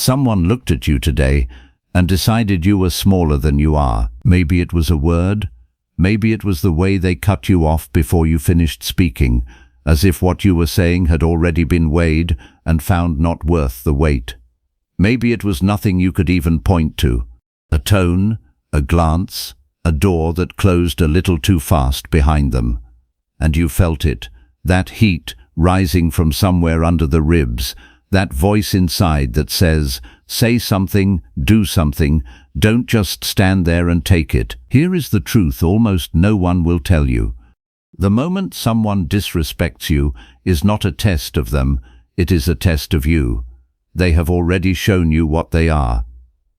Someone looked at you today and decided you were smaller than you are. Maybe it was a word. Maybe it was the way they cut you off before you finished speaking, as if what you were saying had already been weighed and found not worth the weight. Maybe it was nothing you could even point to. A tone, a glance, a door that closed a little too fast behind them. And you felt it, that heat rising from somewhere under the ribs, that voice inside that says, say something, do something, don't just stand there and take it. Here is the truth almost no one will tell you. The moment someone disrespects you is not a test of them, it is a test of you. They have already shown you what they are.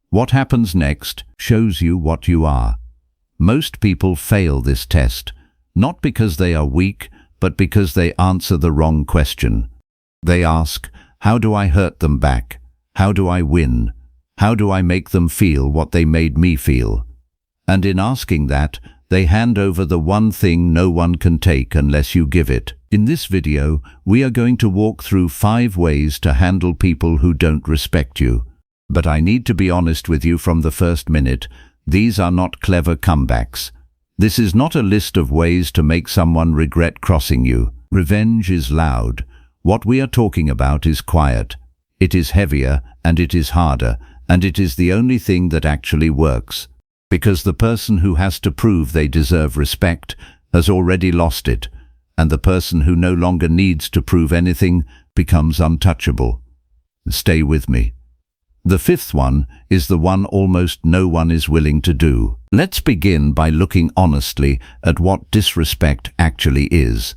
What happens next shows you what you are. Most people fail this test, not because they are weak, but because they answer the wrong question. They ask, how do I hurt them back? How do I win? How do I make them feel what they made me feel? And in asking that, they hand over the one thing no one can take unless you give it. In this video, we are going to walk through 5 ways to handle people who don't respect you. But I need to be honest with you from the first minute, these are not clever comebacks. This is not a list of ways to make someone regret crossing you. Revenge is loud. What we are talking about is quiet. It is heavier and it is harder, and it is the only thing that actually works. Because the person who has to prove they deserve respect has already lost it, and the person who no longer needs to prove anything becomes untouchable. Stay with me. The 5th one is the one almost no one is willing to do. Let's begin by looking honestly at what disrespect actually is.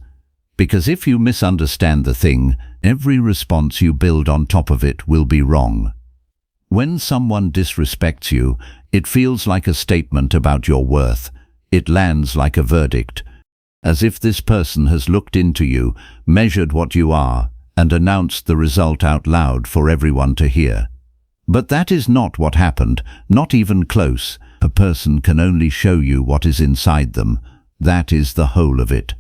Because if you misunderstand the thing, every response you build on top of it will be wrong. When someone disrespects you, it feels like a statement about your worth. It lands like a verdict, as if this person has looked into you, measured what you are, and announced the result out loud for everyone to hear. But that is not what happened, not even close. A person can only show you what is inside them. That is the whole of it.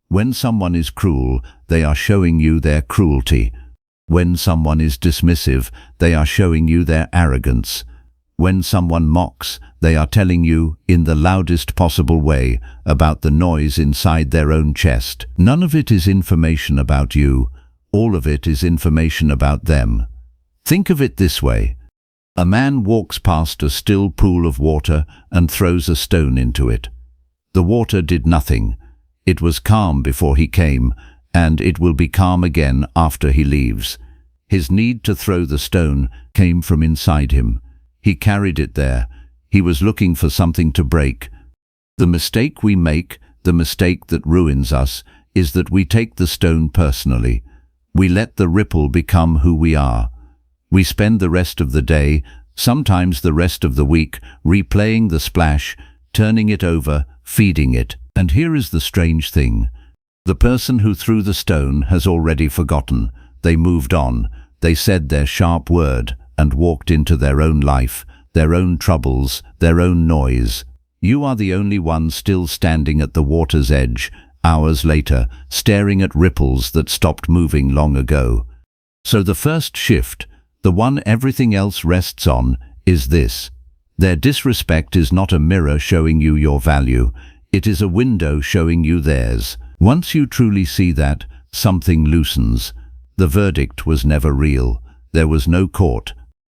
When someone is cruel, they are showing you their cruelty. When someone is dismissive, they are showing you their arrogance. When someone mocks, they are telling you, in the loudest possible way, about the noise inside their own chest. None of it is information about you. All of it is information about them. Think of it this way. A man walks past a still pool of water and throws a stone into it. The water did nothing. It was calm before he came, and it will be calm again after he leaves. His need to throw the stone came from inside him. He carried it there. He was looking for something to break. The mistake we make, the mistake that ruins us, is that we take the stone personally. We let the ripple become who we are. We spend the rest of the day, sometimes the rest of the week, replaying the splash, turning it over, feeding it. And here is the strange thing. The person who threw the stone has already forgotten. They moved on. They said their sharp word and walked into their own life, their own troubles, their own noise. You are the only one still standing at the water's edge, hours later, staring at ripples that stopped moving long ago. So the first shift, the one everything else rests on, is this. Their disrespect is not a mirror showing you your value. It is a window showing you theirs. Once you truly see that, something loosens. The verdict was never real. There was no court.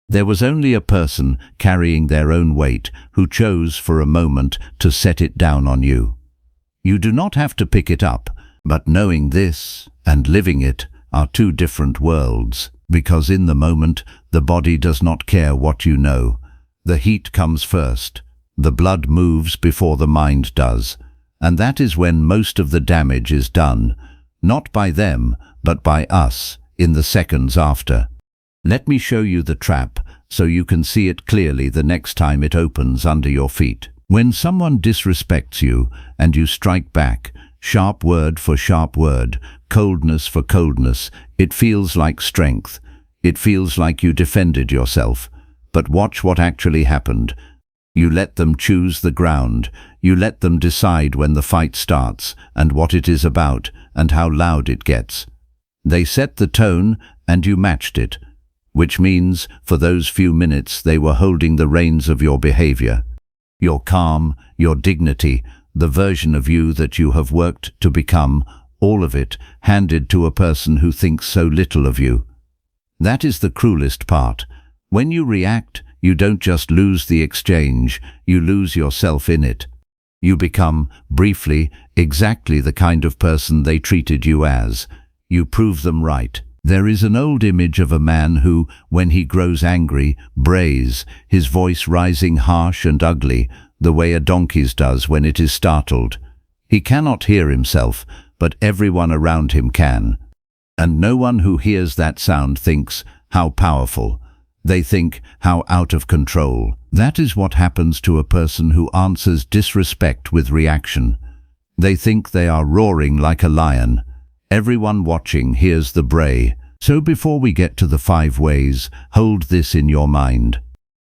There was only a person carrying their own weight who chose for a moment to set it down on you. You do not have to pick it up, but knowing this and living it are 2 different worlds. Because in the moment, the body does not care what you know. The heat comes first. The blood moves before the mind does. And that is when most of the damage is done, not by them, but by us, in the seconds after. Let me show you the trap, so you can see it clearly the next time it opens under your feet. When someone disrespects you, and you strike back, sharp word for sharp word, coldness for coldness, it feels like strength. It feels like you defended yourself. But watch what actually happened. You let them choose the ground. You let them decide when the fight starts, and what it is about, and how loud it gets. They set the tone, and you matched it. which means for those few minutes they were holding the reins of your behavior. Your calm, your dignity, the version of you that you have worked to become, all of it handed to a person who thinks so little of you. That is the cruelest part. When you react, you don't just lose the exchange, you lose yourself in it. You become, briefly, exactly the kind of person they treated you as. You prove them right. There is an old image of a man who, when he grows angry, brays, his voice rising harsh and ugly, the way a donkey's does when it is startled. He cannot hear himself, but everyone around him can. And no one who hears that sound thinks, how powerful. They think, how out of control. That is what happens to a person who answers disrespect with reaction. They think they are roaring like a lion. Everyone watching hears the bray. So before we get to the 5 ways, hold this in your mind.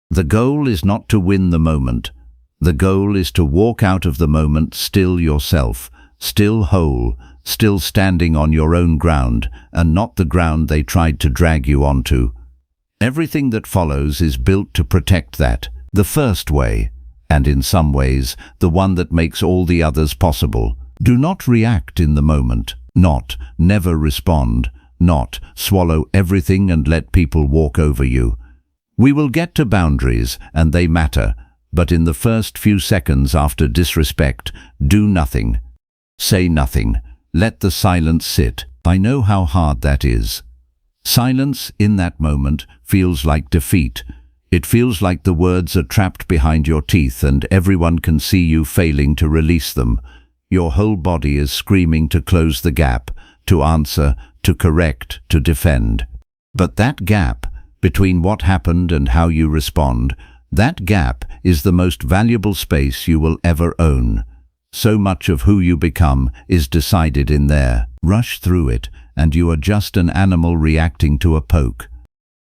The goal is not to win the moment. The goal is to walk out of the moment still yourself, still whole, still standing on your own ground, and not the ground they tried to drag you onto. Everything that follows is built to protect that. The first way, and in some ways, the one that makes all the others possible. Do not react in the moment. Not, never respond. Not, swallow everything and let people walk over you. We will get to boundaries, and they matter, but in the first few seconds after disrespect, do nothing. Say nothing. Let the silence sit. I know how hard that is. Silence in that moment feels like defeat. It feels like the words are trapped behind your teeth and everyone can see you failing to release them. Your whole body is screaming to close the gap, to answer, to correct, to defend. But that gap, between what happened and how you respond, that gap is the most valuable space you will ever own. So much of who you become is decided in there. Rush through it, and you are just an animal reacting to a poke.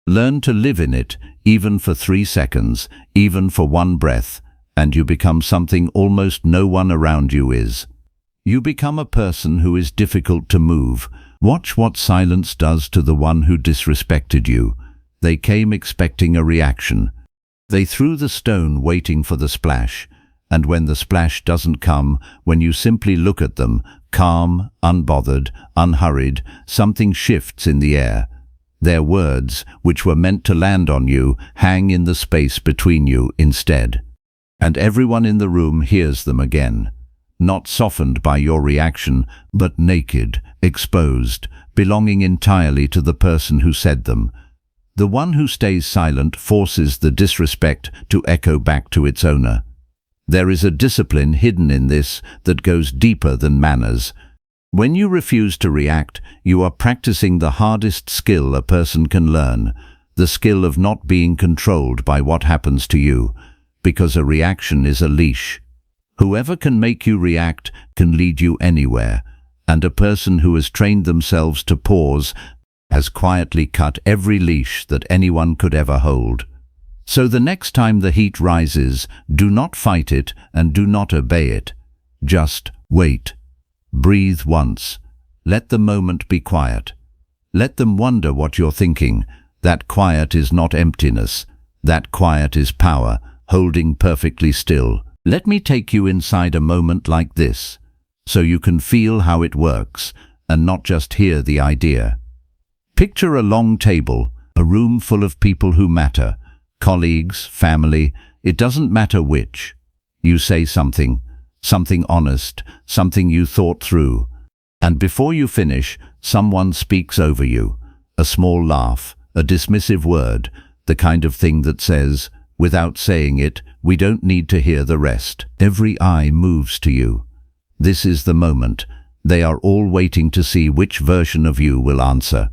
Learn to live in it, even for 3 seconds, even for 1 breath, and you become something almost no one around you is. You become a person who is difficult to move. Watch what silence does to the one who disrespected you. They came expecting a reaction. They threw the stone waiting for the splash. And when the splash doesn't come, when you simply look at them, calm, unbothered, unhurried, something shifts in the air. Their words, which were meant to land on you, hang in the space between you instead. And everyone in the room hears them again. Not softened by your reaction, but naked, exposed, belonging entirely to the person who said them. The one who stays silent forces the disrespect to echo back to its owner. There is a discipline hidden in this that goes deeper than manners. When you refuse to react, you are practicing the hardest skill a person can learn, the skill of not being controlled by what happens to you, because a reaction is a leash. Whoever can make you react can lead you anywhere, and a person who has trained themselves to pause has quietly cut every leash that anyone could ever hold. So the next time the heat rises, do not fight it and do not obey it. Just wait. Breathe once. Let the moment be quiet. Let them wonder what you're thinking. That quiet is not emptiness. That quiet is power, holding perfectly still. Let me take you inside a moment like this, so you can feel how it works, and not just hear the idea. Picture a long table, a room full of people who matter. Colleagues, family, it doesn't matter which. You say something honest, something you thought through. And before you finish, someone speaks over you. A small laugh, a dismissive word, the kind of thing that says, without saying it, we don't need to hear the rest. Every eye moves to you. This is the moment. They are all waiting to see which version of you will answer.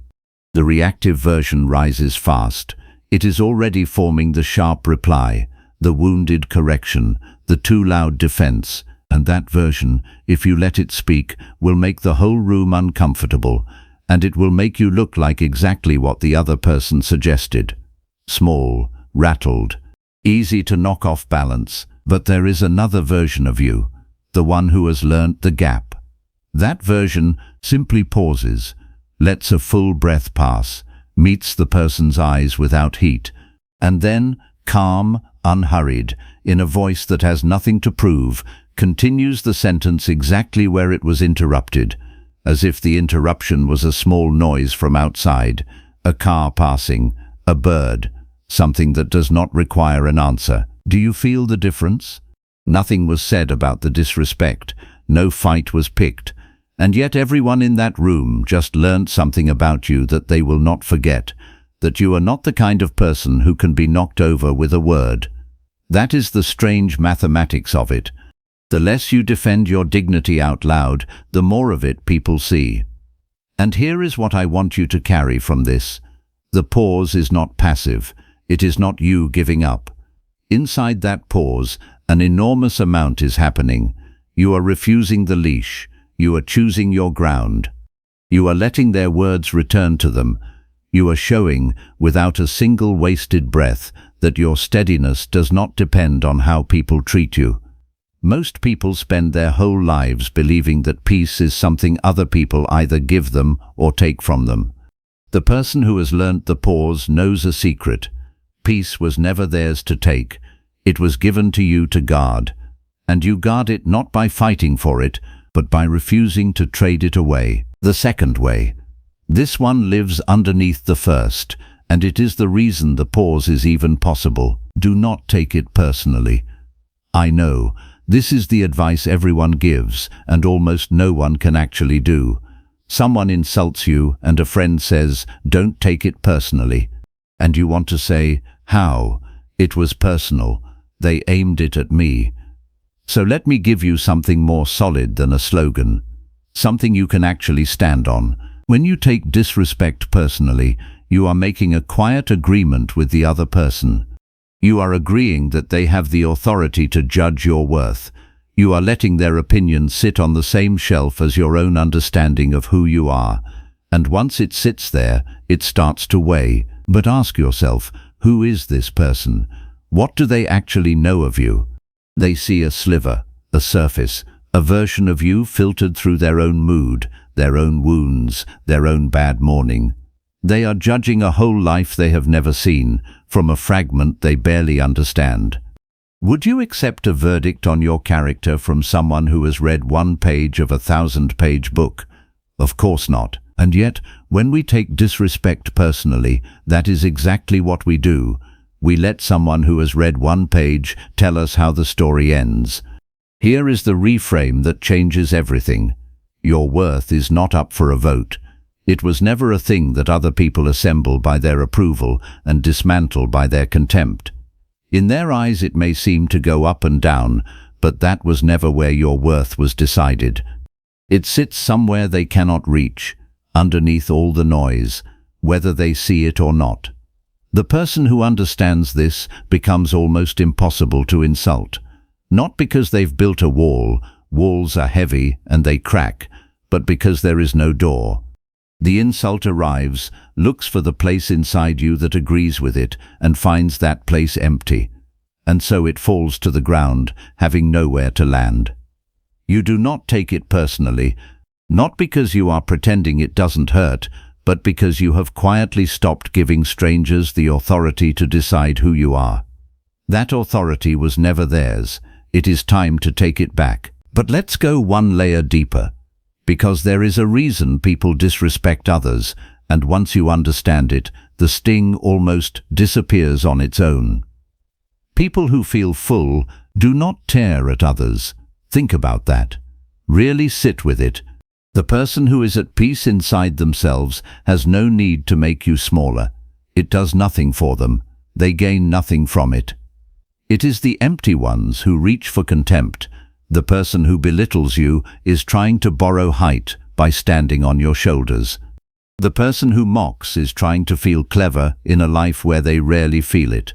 The reactive version rises fast. It is already forming the sharp reply, the wounded correction, the too loud defense, and that version, if you let it speak, will make the whole room uncomfortable, and it will make you look like exactly what the other person suggested. Small, rattled, easy to knock off balance, but there is another version of you, the one who has learnt the gap. That version simply pauses, lets a full breath pass, meets the person's eyes without heat, and then, calm, unhurried, in a voice that has nothing to prove, continues the sentence exactly where it was interrupted, as if the interruption was a small noise from outside, a car passing, a bird, something that does not require an answer. Do you feel the difference? Nothing was said about the disrespect, no fight was picked, and yet everyone in that room just learned something about you that they will not forget, that you are not the kind of person who can be knocked over with a word. That is the strange mathematics of it. The less you defend your dignity out loud, the more of it people see. And here is what I want you to carry from this. The pause is not passive. It is not you giving up. Inside that pause, an enormous amount is happening. You are refusing the leash. You are choosing your ground. You are letting their words return to them. You are showing, without a single wasted breath, that your steadiness does not depend on how people treat you. Most people spend their whole lives believing that peace is something other people either give them or take from them. The person who has learnt the pause knows a secret. Peace was never theirs to take. It was given to you to guard. And you guard it not by fighting for it, but by refusing to trade it away. The second way. This one lives underneath the first, and it is the reason the pause is even possible. Do not take it personally. I know, this is the advice everyone gives, and almost no one can actually do. Someone insults you, and a friend says, "Don't take it personally." And you want to say, "How? It was personal. They aimed it at me." So let me give you something more solid than a slogan, something you can actually stand on. When you take disrespect personally, you are making a quiet agreement with the other person. You are agreeing that they have the authority to judge your worth. You are letting their opinion sit on the same shelf as your own understanding of who you are. And once it sits there, it starts to weigh. But ask yourself, who is this person? What do they actually know of you? They see a sliver, a surface, a version of you filtered through their own mood, their own wounds, their own bad morning. They are judging a whole life they have never seen, from a fragment they barely understand. Would you accept a verdict on your character from someone who has read one page of a 1,000-page book? Of course not. And yet, when we take disrespect personally, that is exactly what we do. We let someone who has read one page tell us how the story ends. Here is the reframe that changes everything. Your worth is not up for a vote. It was never a thing that other people assemble by their approval and dismantle by their contempt. In their eyes it may seem to go up and down, but that was never where your worth was decided. It sits somewhere they cannot reach, underneath all the noise, whether they see it or not. The person who understands this becomes almost impossible to insult. Not because they've built a wall, walls are heavy and they crack, but because there is no door. The insult arrives, looks for the place inside you that agrees with it, and finds that place empty. And so it falls to the ground, having nowhere to land. You do not take it personally, not because you are pretending it doesn't hurt, but because you have quietly stopped giving strangers the authority to decide who you are. That authority was never theirs. It is time to take it back. But let's go one layer deeper. Because there is a reason people disrespect others, and once you understand it, the sting almost disappears on its own. People who feel full do not tear at others. Think about that. Really sit with it. The person who is at peace inside themselves has no need to make you smaller. It does nothing for them. They gain nothing from it. It is the empty ones who reach for contempt. The person who belittles you is trying to borrow height by standing on your shoulders. The person who mocks is trying to feel clever in a life where they rarely feel it.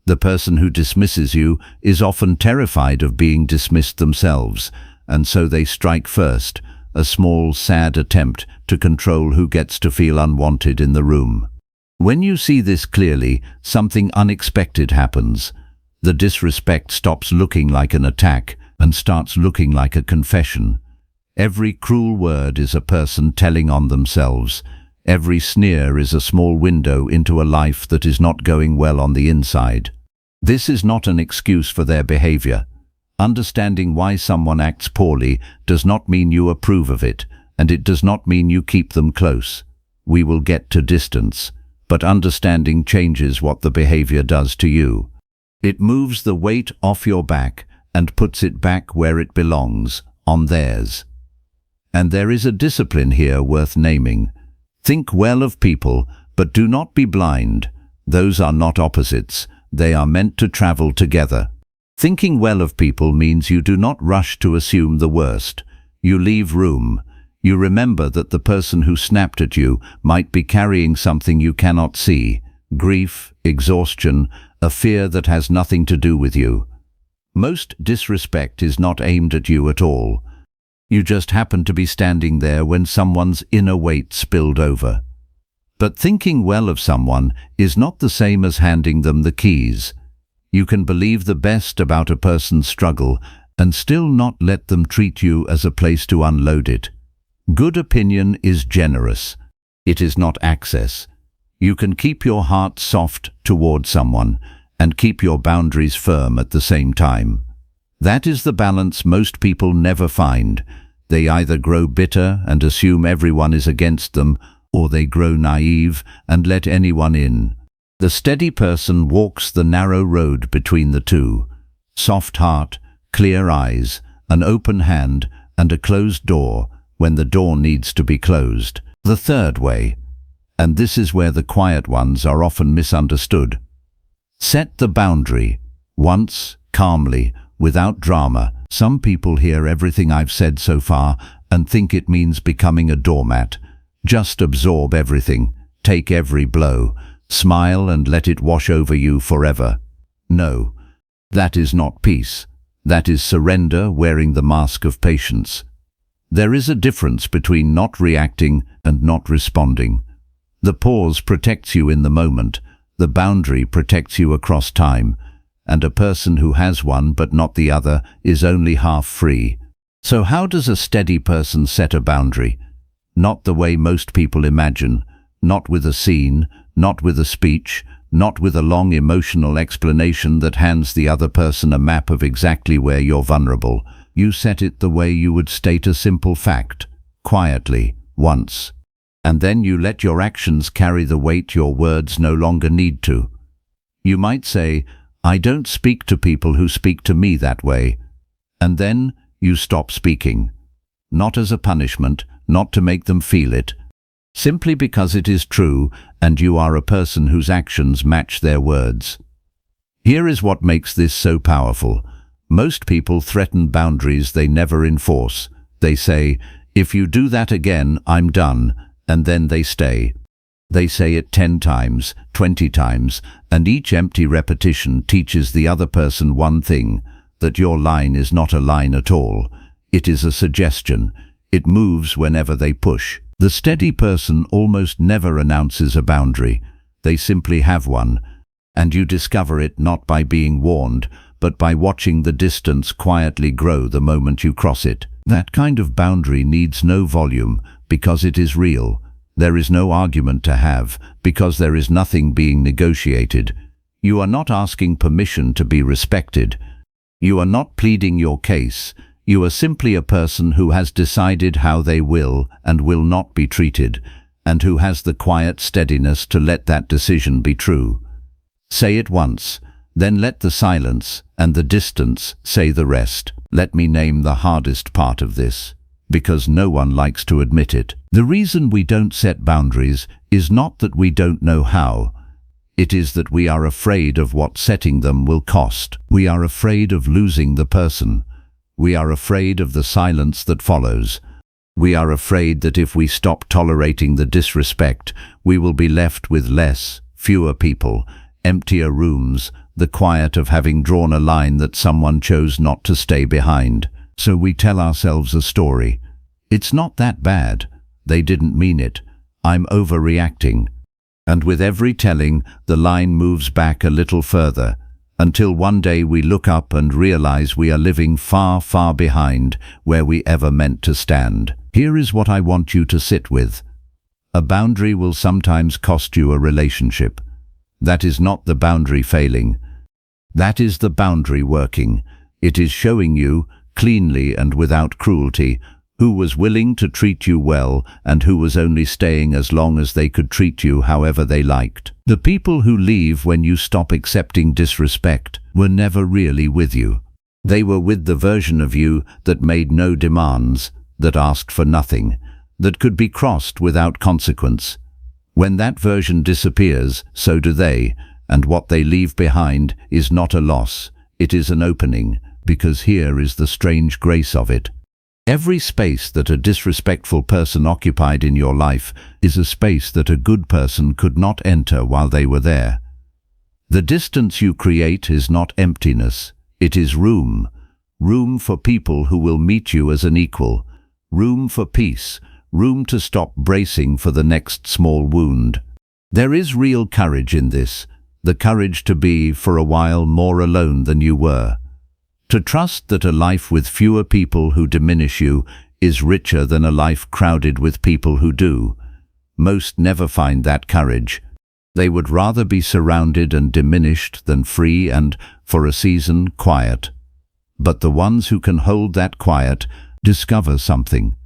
The person who dismisses you is often terrified of being dismissed themselves, and so they strike first, a small, sad attempt to control who gets to feel unwanted in the room. When you see this clearly, something unexpected happens. The disrespect stops looking like an attack and starts looking like a confession. Every cruel word is a person telling on themselves. Every sneer is a small window into a life that is not going well on the inside. This is not an excuse for their behavior. Understanding why someone acts poorly does not mean you approve of it, and it does not mean you keep them close. We will get to distance, but understanding changes what the behavior does to you. It moves the weight off your back and puts it back where it belongs, on theirs. And there is a discipline here worth naming. Think well of people, but do not be blind. Those are not opposites. They are meant to travel together. Thinking well of people means you do not rush to assume the worst. You leave room. You remember that the person who snapped at you might be carrying something you cannot see: grief, exhaustion, a fear that has nothing to do with you. Most disrespect is not aimed at you at all. You just happen to be standing there when someone's inner weight spilled over. But thinking well of someone is not the same as handing them the keys. You can believe the best about a person's struggle and still not let them treat you as a place to unload it. Good opinion is generous. It is not access. You can keep your heart soft toward someone and keep your boundaries firm at the same time. That is the balance most people never find. They either grow bitter and assume everyone is against them, or they grow naive and let anyone in. The steady person walks the narrow road between the two. Soft heart, clear eyes, an open hand, and a closed door when the door needs to be closed. The third way, and this is where the quiet ones are often misunderstood. Set the boundary, once, calmly, without drama. Some people hear everything I've said so far and think it means becoming a doormat. Just absorb everything, take every blow, smile and let it wash over you forever. No, that is not peace. That is surrender wearing the mask of patience. There is a difference between not reacting and not responding. The pause protects you in the moment. The boundary protects you across time. And a person who has one but not the other is only half free. So how does a steady person set a boundary? Not the way most people imagine. Not with a scene, not with a speech, not with a long emotional explanation that hands the other person a map of exactly where you're vulnerable. You set it the way you would state a simple fact, quietly, once. And then you let your actions carry the weight your words no longer need to. You might say, I don't speak to people who speak to me that way. And then you stop speaking. Not as a punishment, not to make them feel it. Simply because it is true and you are a person whose actions match their words. Here is what makes this so powerful. Most people threaten boundaries they never enforce. They say, if you do that again, I'm done, and then they stay. They say it 10 times, 20 times, and each empty repetition teaches the other person one thing, that your line is not a line at all. It is a suggestion. It moves whenever they push. The steady person almost never announces a boundary. They simply have one, and you discover it not by being warned, but by watching the distance quietly grow the moment you cross it. That kind of boundary needs no volume, because it is real. There is no argument to have, because there is nothing being negotiated. You are not asking permission to be respected. You are not pleading your case. You are simply a person who has decided how they will and will not be treated, and who has the quiet steadiness to let that decision be true. Say it once, then let the silence and the distance say the rest. Let me name the hardest part of this, because no one likes to admit it. The reason we don't set boundaries is not that we don't know how. It is that we are afraid of what setting them will cost. We are afraid of losing the person. We are afraid of the silence that follows. We are afraid that if we stop tolerating the disrespect, we will be left with less, fewer people, emptier rooms, the quiet of having drawn a line that someone chose not to stay behind. So we tell ourselves a story. It's not that bad. They didn't mean it. I'm overreacting. And with every telling, the line moves back a little further, until one day we look up and realize we are living far, far behind where we ever meant to stand. Here is what I want you to sit with. A boundary will sometimes cost you a relationship. That is not the boundary failing. That is the boundary working. It is showing you, cleanly and without cruelty, who was willing to treat you well and who was only staying as long as they could treat you however they liked. The people who leave when you stop accepting disrespect were never really with you. They were with the version of you that made no demands, that asked for nothing, that could be crossed without consequence. When that version disappears, so do they, and what they leave behind is not a loss, it is an opening, because here is the strange grace of it. Every space that a disrespectful person occupied in your life is a space that a good person could not enter while they were there. The distance you create is not emptiness, it is room. Room for people who will meet you as an equal. Room for peace. Room to stop bracing for the next small wound. There is real courage in this, the courage to be, for a while, more alone than you were. To trust that a life with fewer people who diminish you is richer than a life crowded with people who do. Most never find that courage. They would rather be surrounded and diminished than free and, for a season, quiet. But the ones who can hold that quiet discover something.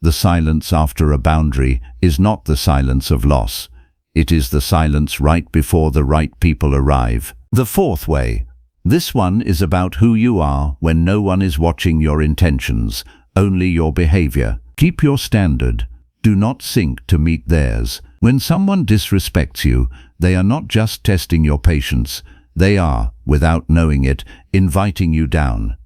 The silence after a boundary is not the silence of loss. It is the silence right before the right people arrive. The fourth way. This one is about who you are when no one is watching your intentions, only your behavior. Keep your standard. Do not sink to meet theirs. When someone disrespects you, they are not just testing your patience. They are, without knowing it, inviting you down.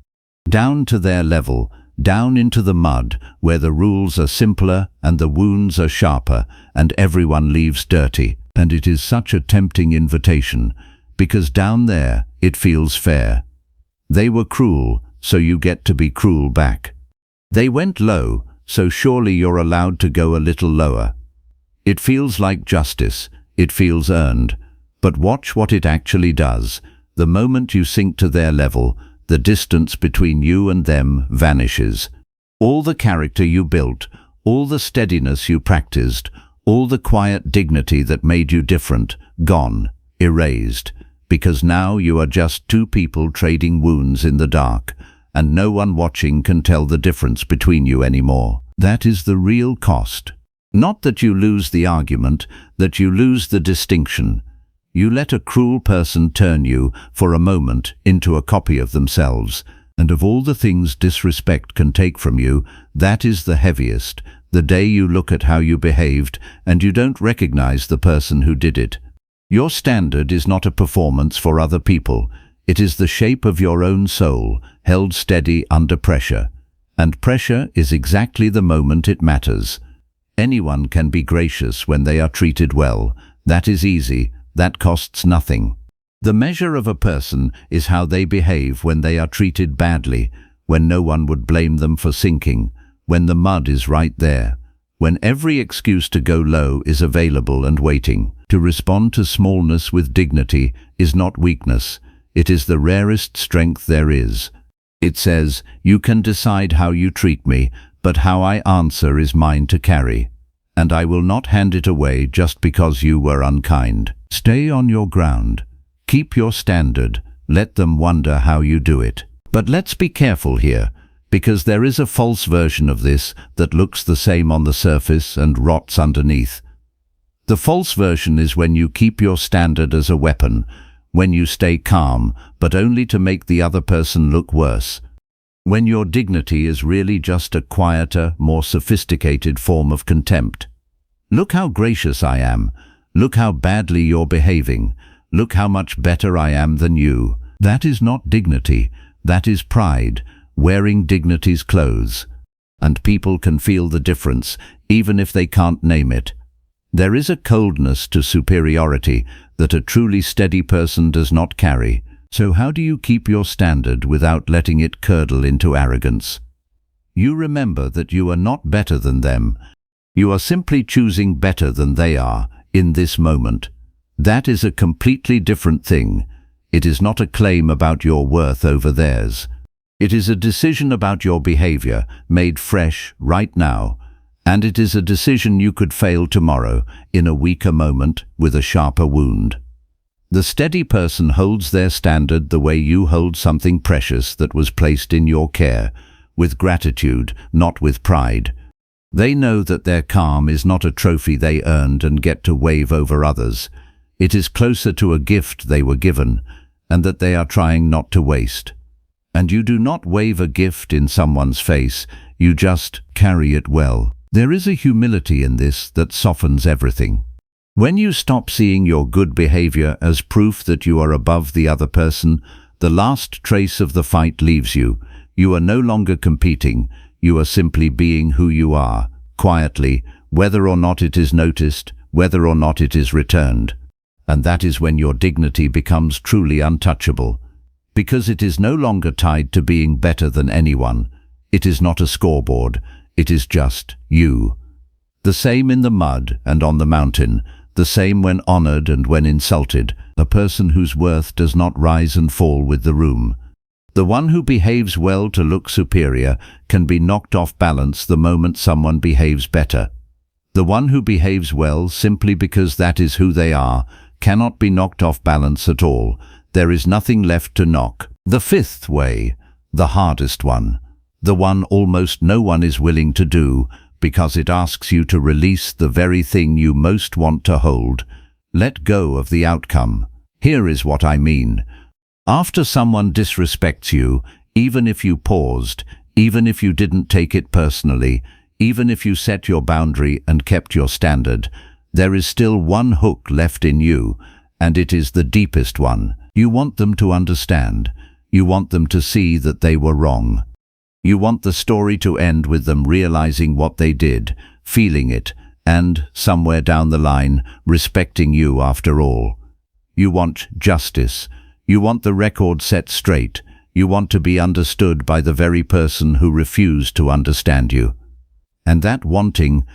Down to their level, down into the mud, where the rules are simpler and the wounds are sharper, and everyone leaves dirty. And it is such a tempting invitation, because down there it feels fair. They were cruel, so you get to be cruel back. They went low, so surely you're allowed to go a little lower. It feels like justice, it feels earned, but watch what it actually does. The moment you sink to their level, the distance between you and them vanishes. All the character you built, all the steadiness you practiced, all the quiet dignity that made you different, gone, erased. Because now you are just two people trading wounds in the dark, and no one watching can tell the difference between you anymore. That is the real cost. Not that you lose the argument, that you lose the distinction. You let a cruel person turn you, for a moment, into a copy of themselves, and of all the things disrespect can take from you, that is the heaviest, the day you look at how you behaved, and you don't recognize the person who did it. Your standard is not a performance for other people. It is the shape of your own soul, held steady under pressure. And pressure is exactly the moment it matters. Anyone can be gracious when they are treated well. That is easy. That costs nothing. The measure of a person is how they behave when they are treated badly, when no one would blame them for sinking, when the mud is right there, when every excuse to go low is available and waiting. To respond to smallness with dignity is not weakness. It is the rarest strength there is. It says, you can decide how you treat me, but how I answer is mine to carry. And I will not hand it away just because you were unkind. Stay on your ground. Keep your standard. Let them wonder how you do it. But let's be careful here, because there is a false version of this that looks the same on the surface and rots underneath. The false version is when you keep your standard as a weapon, when you stay calm, but only to make the other person look worse. When your dignity is really just a quieter, more sophisticated form of contempt. Look how gracious I am. Look how badly you're behaving. Look how much better I am than you. That is not dignity. That is pride, wearing dignity's clothes. And people can feel the difference, even if they can't name it. There is a coldness to superiority that a truly steady person does not carry. So how do you keep your standard without letting it curdle into arrogance? You remember that you are not better than them. You are simply choosing better than they are in this moment. That is a completely different thing. It is not a claim about your worth over theirs. It is a decision about your behavior, made fresh right now. And it is a decision you could fail tomorrow, in a weaker moment, with a sharper wound. The steady person holds their standard the way you hold something precious that was placed in your care, with gratitude, not with pride. They know that their calm is not a trophy they earned and get to wave over others. It is closer to a gift they were given, and that they are trying not to waste. And you do not wave a gift in someone's face, you just carry it well. There is a humility in this that softens everything. When you stop seeing your good behavior as proof that you are above the other person, the last trace of the fight leaves you. You are no longer competing, you are simply being who you are, quietly, whether or not it is noticed, whether or not it is returned. And that is when your dignity becomes truly untouchable, because it is no longer tied to being better than anyone. It is not a scoreboard, it is just you. The same in the mud and on the mountain, the same when honored and when insulted, a person whose worth does not rise and fall with the room. The one who behaves well to look superior can be knocked off balance the moment someone behaves better. The one who behaves well simply because that is who they are cannot be knocked off balance at all. There is nothing left to knock. The fifth way, the hardest one, the one almost no one is willing to do, because it asks you to release the very thing you most want to hold. Let go of the outcome. Here is what I mean. After someone disrespects you, even if you paused, even if you didn't take it personally, even if you set your boundary and kept your standard, there is still one hook left in you, and it is the deepest one. You want them to understand. You want them to see that they were wrong. You want the story to end with them realizing what they did, feeling it, and, somewhere down the line, respecting you after all. You want justice. You want the record set straight. You want to be understood by the very person who refused to understand you. And that wanting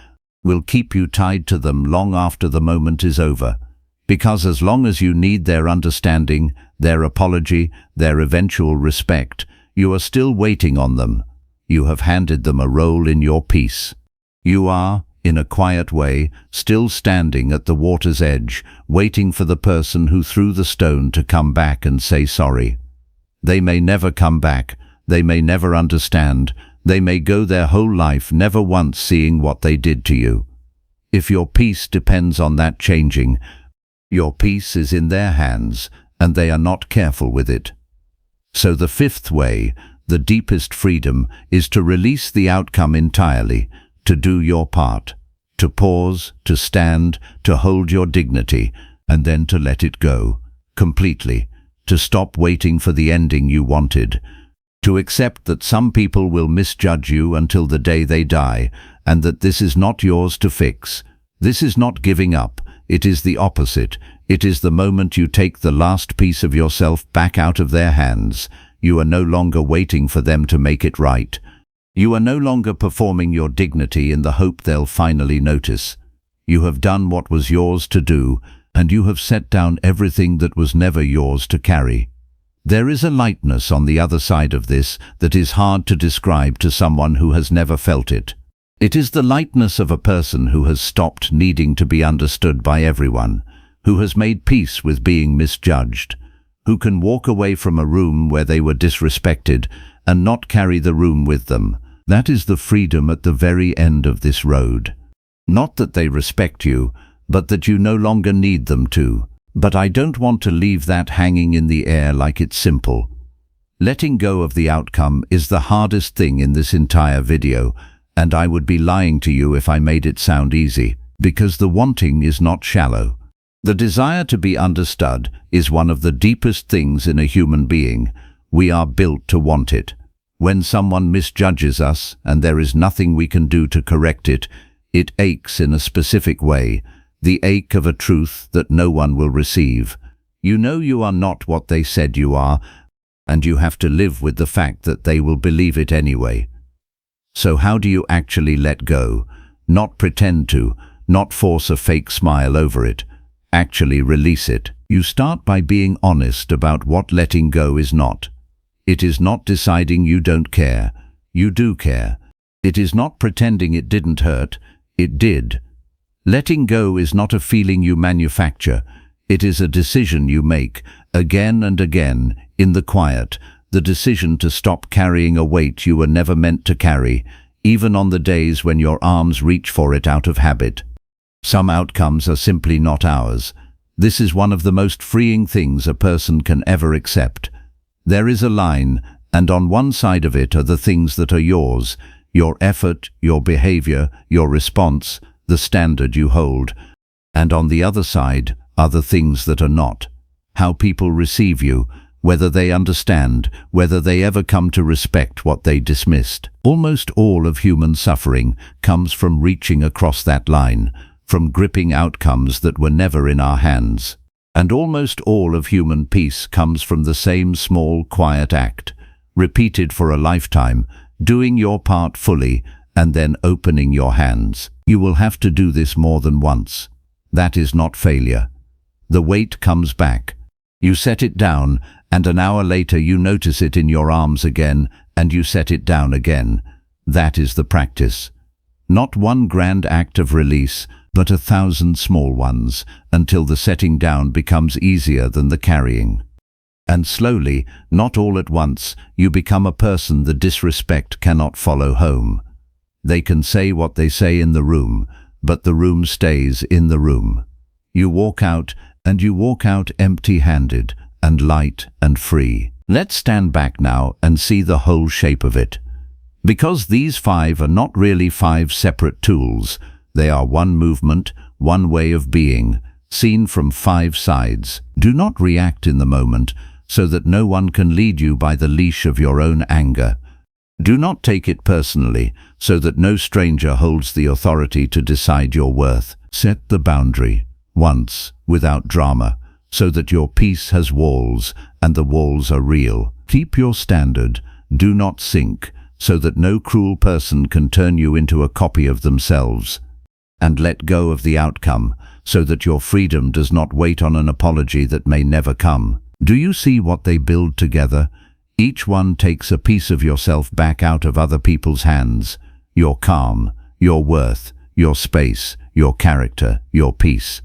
will keep you tied to them long after the moment is over. Because as long as you need their understanding, their apology, their eventual respect, you are still waiting on them. You have handed them a role in your piece. You are, in a quiet way, still standing at the water's edge, waiting for the person who threw the stone to come back and say sorry. They may never come back. They may never understand. They may go their whole life never once seeing what they did to you. If your peace depends on that changing, your peace is in their hands, and they are not careful with it. So the fifth way, the deepest freedom, is to release the outcome entirely, to do your part, to pause, to stand, to hold your dignity, and then to let it go, completely, to stop waiting for the ending you wanted, to accept that some people will misjudge you until the day they die, and that this is not yours to fix. This is not giving up. It is the opposite. It is the moment you take the last piece of yourself back out of their hands. You are no longer waiting for them to make it right. You are no longer performing your dignity in the hope they'll finally notice. You have done what was yours to do, and you have set down everything that was never yours to carry. There is a lightness on the other side of this that is hard to describe to someone who has never felt it. It is the lightness of a person who has stopped needing to be understood by everyone, who has made peace with being misjudged, who can walk away from a room where they were disrespected and not carry the room with them. That is the freedom at the very end of this road. Not that they respect you, but that you no longer need them to. But I don't want to leave that hanging in the air like it's simple. Letting go of the outcome is the hardest thing in this entire video, and I would be lying to you if I made it sound easy, because the wanting is not shallow. The desire to be understood is one of the deepest things in a human being. We are built to want it. When someone misjudges us and there is nothing we can do to correct it, it aches in a specific way, the ache of a truth that no one will receive. You know you are not what they said you are, and you have to live with the fact that they will believe it anyway. So how do you actually let go? Not pretend to, not force a fake smile over it. Actually release it. You start by being honest about what letting go is not. It is not deciding you don't care. You do care. It is not pretending it didn't hurt, it did. Letting go is not a feeling you manufacture, it is a decision you make, again and again, in the quiet, the decision to stop carrying a weight you were never meant to carry, even on the days when your arms reach for it out of habit. Some outcomes are simply not ours. This is one of the most freeing things a person can ever accept. There is a line, and on one side of it are the things that are yours, your effort, your behavior, your response, the standard you hold. And on the other side are the things that are not. How people receive you, whether they understand, whether they ever come to respect what they dismissed. Almost all of human suffering comes from reaching across that line, from gripping outcomes that were never in our hands. And almost all of human peace comes from the same small, quiet act, repeated for a lifetime, doing your part fully, and then opening your hands. You will have to do this more than once. That is not failure. The weight comes back. You set it down, and an hour later you notice it in your arms again, and you set it down again. That is the practice. Not one grand act of release, but 1,000 small ones, until the setting down becomes easier than the carrying. And slowly, not all at once, you become a person the disrespect cannot follow home. They can say what they say in the room, but the room stays in the room. You walk out, and you walk out empty-handed, and light and free. Let's stand back now and see the whole shape of it. Because these 5 are not really 5 separate tools, they are one movement, one way of being, seen from 5 sides. Do not react in the moment, so that no one can lead you by the leash of your own anger. Do not take it personally, so that no stranger holds the authority to decide your worth. Set the boundary, once, without drama, so that your peace has walls, and the walls are real. Keep your standard, do not sink, so that no cruel person can turn you into a copy of themselves. And let go of the outcome, so that your freedom does not wait on an apology that may never come. Do you see what they build together? Each one takes a piece of yourself back out of other people's hands. Your calm, your worth, your space, your character, your peace.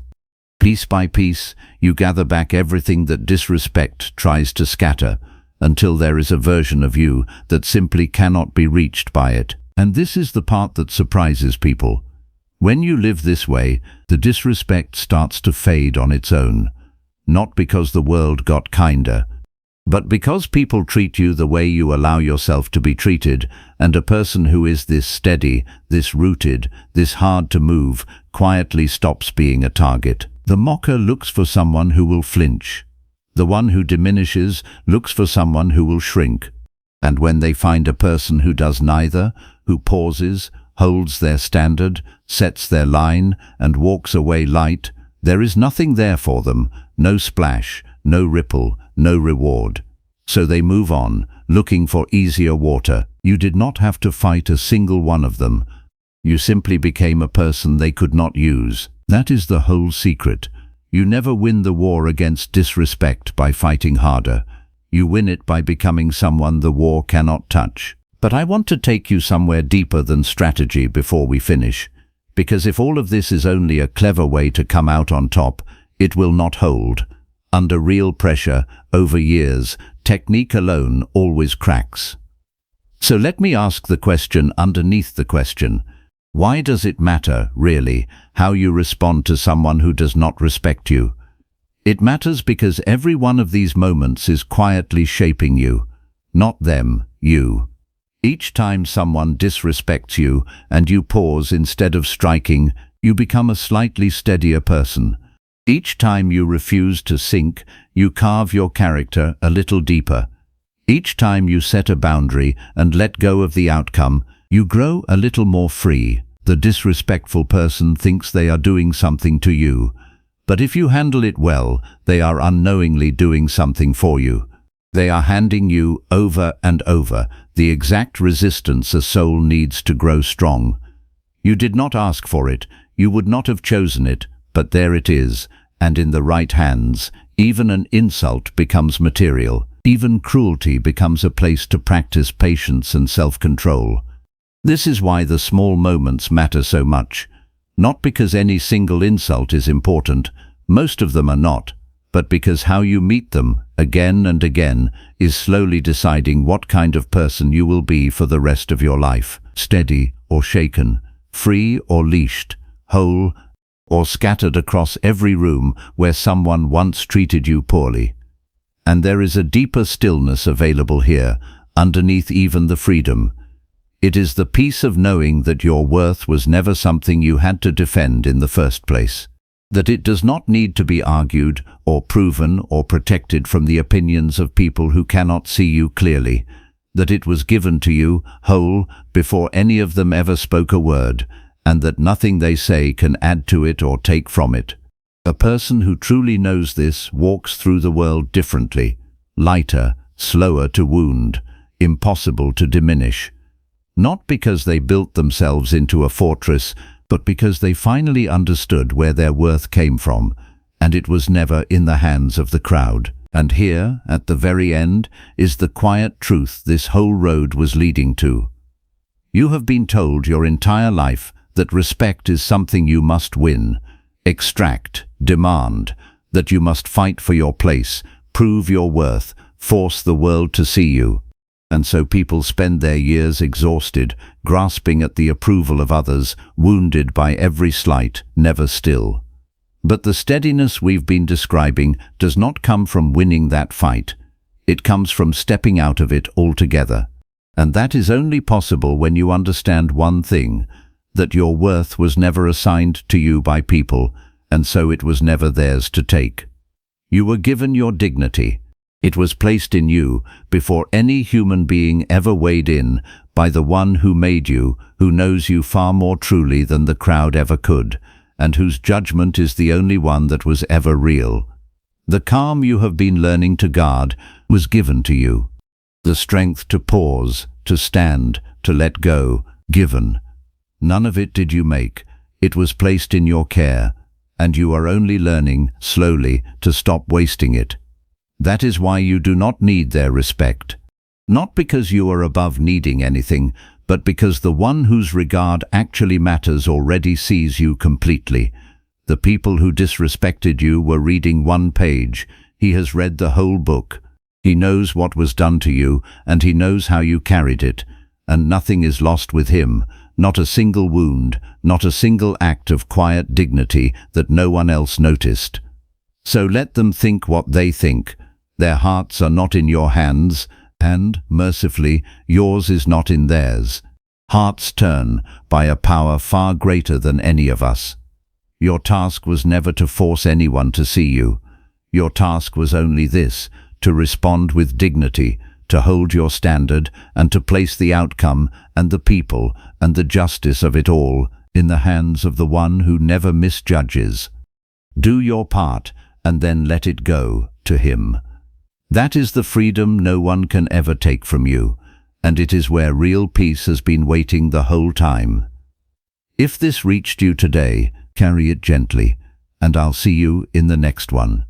Piece by piece, you gather back everything that disrespect tries to scatter, until there is a version of you that simply cannot be reached by it. And this is the part that surprises people. When you live this way, the disrespect starts to fade on its own. Not because the world got kinder, but because people treat you the way you allow yourself to be treated, and a person who is this steady, this rooted, this hard to move, quietly stops being a target. The mocker looks for someone who will flinch. The one who diminishes looks for someone who will shrink. And when they find a person who does neither, who pauses, holds their standard, sets their line, and walks away light, there is nothing there for them, no splash, no ripple, no reward. So they move on, looking for easier water. You did not have to fight a single one of them. You simply became a person they could not use. That is the whole secret. You never win the war against disrespect by fighting harder. You win it by becoming someone the war cannot touch. But I want to take you somewhere deeper than strategy before we finish. Because if all of this is only a clever way to come out on top, it will not hold. Under real pressure, over years, technique alone always cracks. So let me ask the question underneath the question. Why does it matter, really, how you respond to someone who does not respect you? It matters because every one of these moments is quietly shaping you. Not them, you. Each time someone disrespects you and you pause instead of striking, you become a slightly steadier person. Each time you refuse to sink, you carve your character a little deeper. Each time you set a boundary and let go of the outcome, you grow a little more free. The disrespectful person thinks they are doing something to you, but if you handle it well, they are unknowingly doing something for you. They are handing you, over and over, the exact resistance a soul needs to grow strong. You did not ask for it, you would not have chosen it, but there it is, and in the right hands, even an insult becomes material. Even cruelty becomes a place to practice patience and self-control. This is why the small moments matter so much. Not because any single insult is important, most of them are not, but because how you meet them, again and again, is slowly deciding what kind of person you will be for the rest of your life. Steady or shaken, free or leashed, whole or scattered across every room where someone once treated you poorly. And there is a deeper stillness available here, underneath even the freedom. It is the peace of knowing that your worth was never something you had to defend in the first place. That it does not need to be argued or proven or protected from the opinions of people who cannot see you clearly. That it was given to you, whole, before any of them ever spoke a word, and that nothing they say can add to it or take from it. A person who truly knows this walks through the world differently, lighter, slower to wound, impossible to diminish. Not because they built themselves into a fortress, but because they finally understood where their worth came from, and it was never in the hands of the crowd. And here, at the very end, is the quiet truth this whole road was leading to. You have been told your entire life that respect is something you must win, extract, demand, that you must fight for your place, prove your worth, force the world to see you. And so people spend their years exhausted, grasping at the approval of others, wounded by every slight, never still. But the steadiness we've been describing does not come from winning that fight. It comes from stepping out of it altogether. And that is only possible when you understand one thing, that your worth was never assigned to you by people, and so it was never theirs to take. You were given your dignity. It was placed in you before any human being ever weighed in, by the one who made you, who knows you far more truly than the crowd ever could, and whose judgment is the only one that was ever real. The calm you have been learning to guard was given to you. The strength to pause, to stand, to let go, given. None of it did you make. It was placed in your care, and you are only learning, slowly, to stop wasting it. That is why you do not need their respect. Not because you are above needing anything, but because the one whose regard actually matters already sees you completely. The people who disrespected you were reading one page. He has read the whole book. He knows what was done to you, and he knows how you carried it, and nothing is lost with him, not a single wound, not a single act of quiet dignity that no one else noticed. So let them think what they think. Their hearts are not in your hands, and, mercifully, yours is not in theirs. Hearts turn by a power far greater than any of us. Your task was never to force anyone to see you. Your task was only this, to respond with dignity, to hold your standard, and to place the outcome and the people and the justice of it all in the hands of the one who never misjudges. Do your part, and then let it go to him. That is the freedom no one can ever take from you, and it is where real peace has been waiting the whole time. If this reached you today, carry it gently, and I'll see you in the next one.